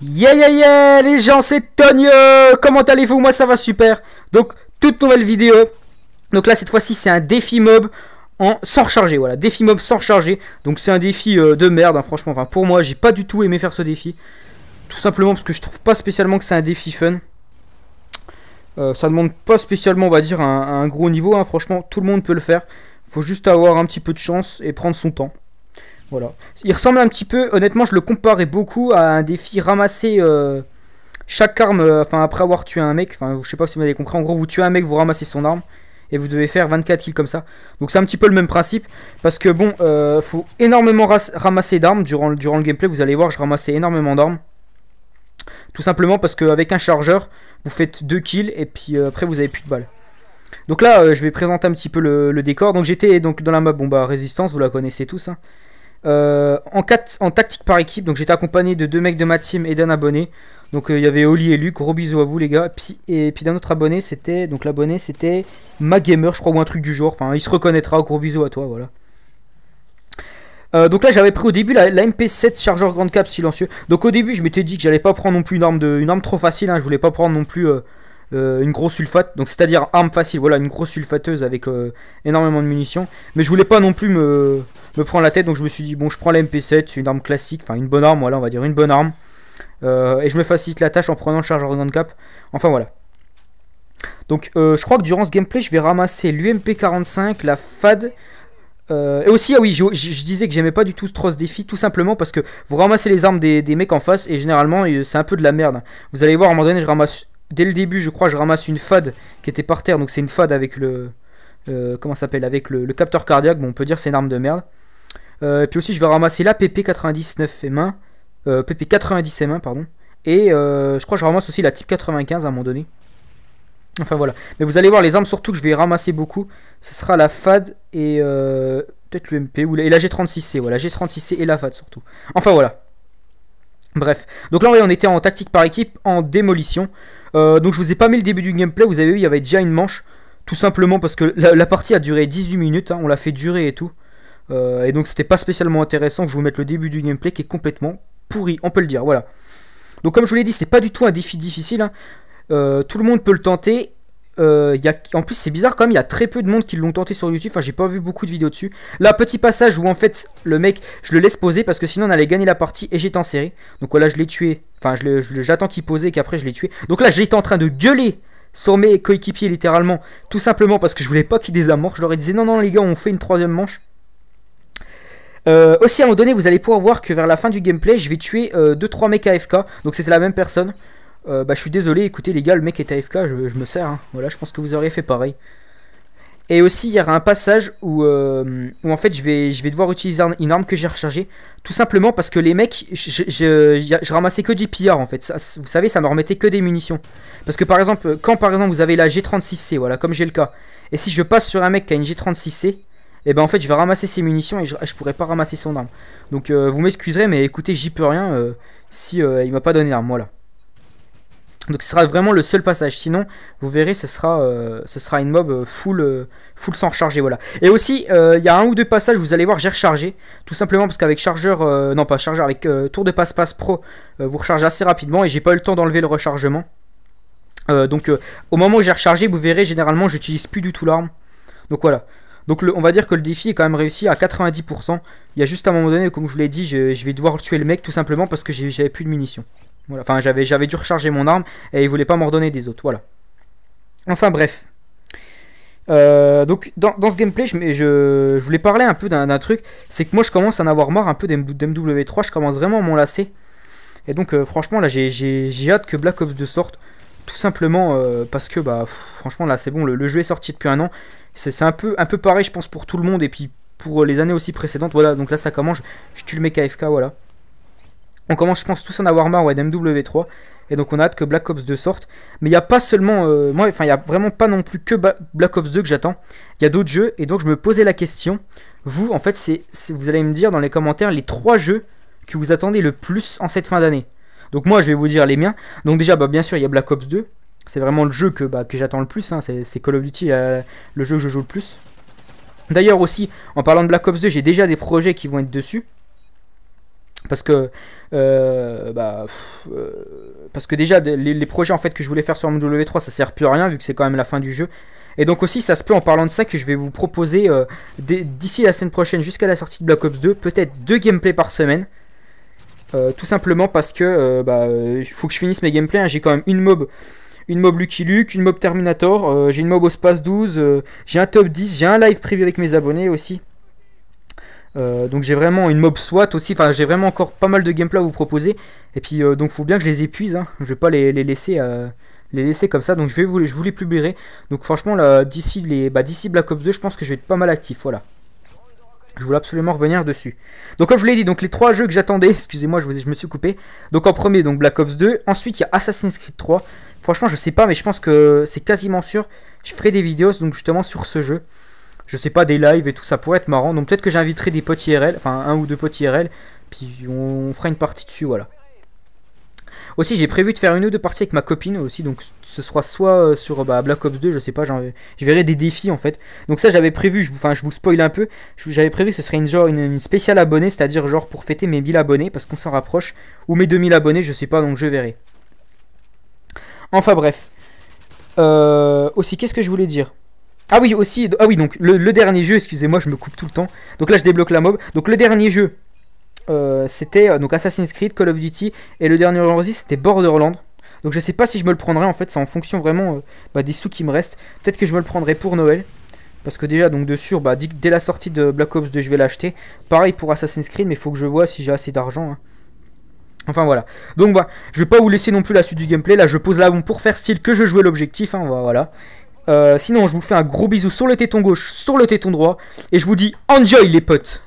Yeah yeah yeah les gens, c'est Tonio. Comment allez-vous? Moi ça va super. Donc toute nouvelle vidéo. Donc là cette fois-ci c'est un défi mob sans recharger. Voilà, défi mob sans recharger. Donc c'est un défi de merde hein, franchement. Enfin pour moi j'ai pas du tout aimé faire ce défi. Tout simplement parce que je trouve pas spécialement que c'est un défi fun. Ça demande pas spécialement on va dire un gros niveau hein. Franchement tout le monde peut le faire. Faut juste avoir un petit peu de chance et prendre son temps. Voilà. Il ressemble un petit peu, honnêtement je le comparais beaucoup à un défi ramasser chaque arme, enfin après avoir tué un mec, enfin je sais pas si vous m'avez compris, en gros vous tuez un mec, vous ramassez son arme, et vous devez faire 24 kills comme ça. Donc c'est un petit peu le même principe, parce que bon, faut énormément ramasser d'armes durant le gameplay, vous allez voir je ramassais énormément d'armes. Tout simplement parce qu'avec un chargeur, vous faites 2 kills, et puis après vous avez plus de balles. Donc là je vais présenter un petit peu le décor, donc j'étais donc dans la map, bon bah résistance, vous la connaissez tous hein. En tactique par équipe, donc j'étais accompagné de 2 mecs de ma team et d'un abonné. Donc il y avait Oli et Luc, gros bisous à vous les gars. Et puis d'un autre abonné, c'était donc l'abonné c'était Magamer, je crois, ou un truc du genre. Enfin, il se reconnaîtra, gros bisous à toi, voilà. Donc là j'avais pris au début la MP7 chargeur grande cap silencieux. Donc au début je m'étais dit que j'allais pas prendre non plus une arme trop facile, hein. Je voulais pas prendre non plus une grosse sulfate, donc c'est-à-dire arme facile, voilà, une grosse sulfateuse avec énormément de munitions. Mais je voulais pas non plus me prendre la tête, donc je me suis dit bon je prends la MP7, c'est une arme classique, enfin une bonne arme, voilà on va dire une bonne arme. Et je me facilite la tâche en prenant le chargeur grande cap, enfin voilà. Donc je crois que durant ce gameplay je vais ramasser l'UMP45, la FAD. Et aussi, ah oui, je disais que j'aimais pas du tout trop ce défi, tout simplement parce que vous ramassez les armes des mecs en face et généralement c'est un peu de la merde. Vous allez voir, à un moment donné, je ramasse, dès le début, je crois, je ramasse une FAD qui était par terre, donc c'est une FAD avec le. Comment ça s'appelle? Avec le capteur cardiaque, bon, on peut dire c'est une arme de merde. Et puis aussi, je vais ramasser la PP99 M1, PP90 M1, pardon. Et je crois que je ramasse aussi la Type 95 à un moment donné. Enfin voilà, mais vous allez voir les armes surtout que je vais ramasser beaucoup, ce sera la FAD et peut-être l'UMP ou la G36C, voilà, G36C et la FAD surtout. Enfin voilà. Bref, donc là on était en tactique par équipe, en démolition. Donc je vous ai pas mis le début du gameplay, vous avez vu il y avait déjà une manche, tout simplement parce que la partie a duré 18 minutes, hein, on l'a fait durer et tout. Et donc c'était pas spécialement intéressant que je vous mette le début du gameplay qui est complètement pourri, on peut le dire, voilà. Donc comme je vous l'ai dit, c'est pas du tout un défi difficile, hein. Tout le monde peut le tenter. En plus c'est bizarre quand même, il y a très peu de monde qui l'ont tenté sur YouTube. Enfin j'ai pas vu beaucoup de vidéos dessus. Là petit passage où en fait le mec je le laisse poser parce que sinon on allait gagner la partie et j'étais en série. Donc voilà je l'ai tué. Enfin j'attends qu'il pose et qu'après je l'ai tué. Donc là j'étais en train de gueuler sur mes coéquipiers littéralement. Tout simplement parce que je voulais pas qu'ils désamorcent. Je leur ai dit non les gars on fait une troisième manche. Aussi à un moment donné vous allez pouvoir voir que vers la fin du gameplay je vais tuer 2-3 mecs AFK. Donc c'était la même personne. Bah je suis désolé, écoutez les gars, le mec est AFK, je me sers, hein. Voilà, je pense que vous auriez fait pareil. Et aussi il y aura un passage où en fait je vais devoir utiliser une arme que j'ai rechargée. Tout simplement parce que les mecs, je ramassais que du pillard en fait. Ça, vous savez, ça me remettait que des munitions. Parce que par exemple, quand par exemple vous avez la G36C, voilà, comme j'ai le cas. Et si je passe sur un mec qui a une G36C, et ben en fait je vais ramasser ses munitions et je pourrais pas ramasser son arme. Donc vous m'excuserez mais écoutez, j'y peux rien si il m'a pas donné l'arme, voilà. Donc ce sera vraiment le seul passage, sinon vous verrez ce sera une mob full sans recharger, voilà. Et aussi il y a un ou deux passages vous allez voir j'ai rechargé, tout simplement parce qu'avec chargeur, non pas chargeur, avec tour de passe-passe pro vous rechargez assez rapidement et j'ai pas eu le temps d'enlever le rechargement. Donc au moment où j'ai rechargé vous verrez généralement j'utilise plus du tout l'arme. Donc voilà. Donc on va dire que le défi est quand même réussi à 90%. Il y a juste à un moment donné, comme je vous l'ai dit, je vais devoir tuer le mec tout simplement parce que j'avais plus de munitions. Voilà. Enfin j'avais dû recharger mon arme et il voulait pas m'en redonner des autres. Voilà. Enfin bref. Donc dans ce gameplay je voulais parler un peu d'un truc. C'est que moi je commence à en avoir marre un peu d'MW3. Je commence vraiment à m'en lasser. Et donc franchement là j'ai hâte que Black Ops 2 sorte. Tout simplement parce que bah franchement là c'est bon, le jeu est sorti depuis un an. C'est un peu pareil je pense pour tout le monde et puis pour les années aussi précédentes. Voilà, donc là ça commence, je tue le mec AFK, voilà. On commence je pense tous à en avoir marre, ouais, d'MW3. Et donc on a hâte que Black Ops 2 sorte. Mais il n'y a pas seulement, moi enfin il n'y a vraiment pas non plus que Black Ops 2 que j'attends. Il y a d'autres jeux et donc je me posais la question. Vous en fait vous allez me dire dans les commentaires les 3 jeux que vous attendez le plus en cette fin d'année. Donc moi je vais vous dire les miens. Donc déjà bah, bien sûr il y a Black Ops 2. C'est vraiment le jeu que j'attends le plus, hein. C'est Call of Duty le jeu que je joue le plus. D'ailleurs aussi en parlant de Black Ops 2 j'ai déjà des projets qui vont être dessus. Parce que, parce que déjà, les projets en fait que je voulais faire sur MW3, ça sert plus à rien vu que c'est quand même la fin du jeu. Et donc aussi, ça se peut en parlant de ça que je vais vous proposer d'ici la semaine prochaine jusqu'à la sortie de Black Ops 2, peut-être 2 gameplays par semaine. Tout simplement parce que il faut que je finisse mes gameplays. Hein. J'ai quand même une mob Lucky Luke, une mob Terminator, j'ai une mob au Space 12, j'ai un top 10, j'ai un live privé avec mes abonnés aussi. Donc j'ai vraiment une mob SWAT aussi, enfin j'ai vraiment encore pas mal de gameplay à vous proposer. Et puis donc faut bien que je les épuise, hein. Je vais pas les laisser comme ça, donc je vous les publierai. Donc franchement là, d'ici Black Ops 2, je pense que je vais être pas mal actif, voilà. Je voulais absolument revenir dessus. Donc comme je vous l'ai dit, donc les 3 jeux que j'attendais, excusez-moi, je me suis coupé. Donc en premier, donc Black Ops 2, ensuite il y a Assassin's Creed 3. Franchement je sais pas, mais je pense que c'est quasiment sûr. Je ferai des vidéos donc justement sur ce jeu. Je sais pas, des lives et tout, ça pourrait être marrant. Donc peut-être que j'inviterai des potes IRL, enfin un ou deux potes IRL. Puis on fera une partie dessus, voilà. Aussi j'ai prévu de faire une ou deux parties avec ma copine aussi. Donc ce sera soit sur Black Ops 2, je sais pas, je verrai des défis en fait. Donc ça j'avais prévu, je vous spoil un peu. J'avais prévu que ce serait une spéciale abonnée, c'est-à-dire genre pour fêter mes 1000 abonnés, parce qu'on s'en rapproche. Ou mes 2000 abonnés, je sais pas, donc je verrai. Enfin bref. Aussi qu'est-ce que je voulais dire? Ah oui, aussi, donc le dernier jeu, excusez-moi, je me coupe tout le temps. Donc là, je débloque la mob. Donc le dernier jeu, c'était donc Assassin's Creed, Call of Duty. Et le dernier aussi, c'était Borderlands. Donc je sais pas si je me le prendrai, en fait, c'est en fonction vraiment des sous qui me restent. Peut-être que je me le prendrai pour Noël. Parce que déjà, donc de sûr, dès la sortie de Black Ops 2, je vais l'acheter. Pareil pour Assassin's Creed, mais il faut que je vois si j'ai assez d'argent. Hein. Enfin voilà. Donc je vais pas vous laisser non plus la suite du gameplay. Là, je pose là pour faire style que je jouais l'objectif. Hein, voilà. Sinon je vous fais un gros bisou sur le téton gauche, sur le téton droit, et je vous dis enjoy les potes.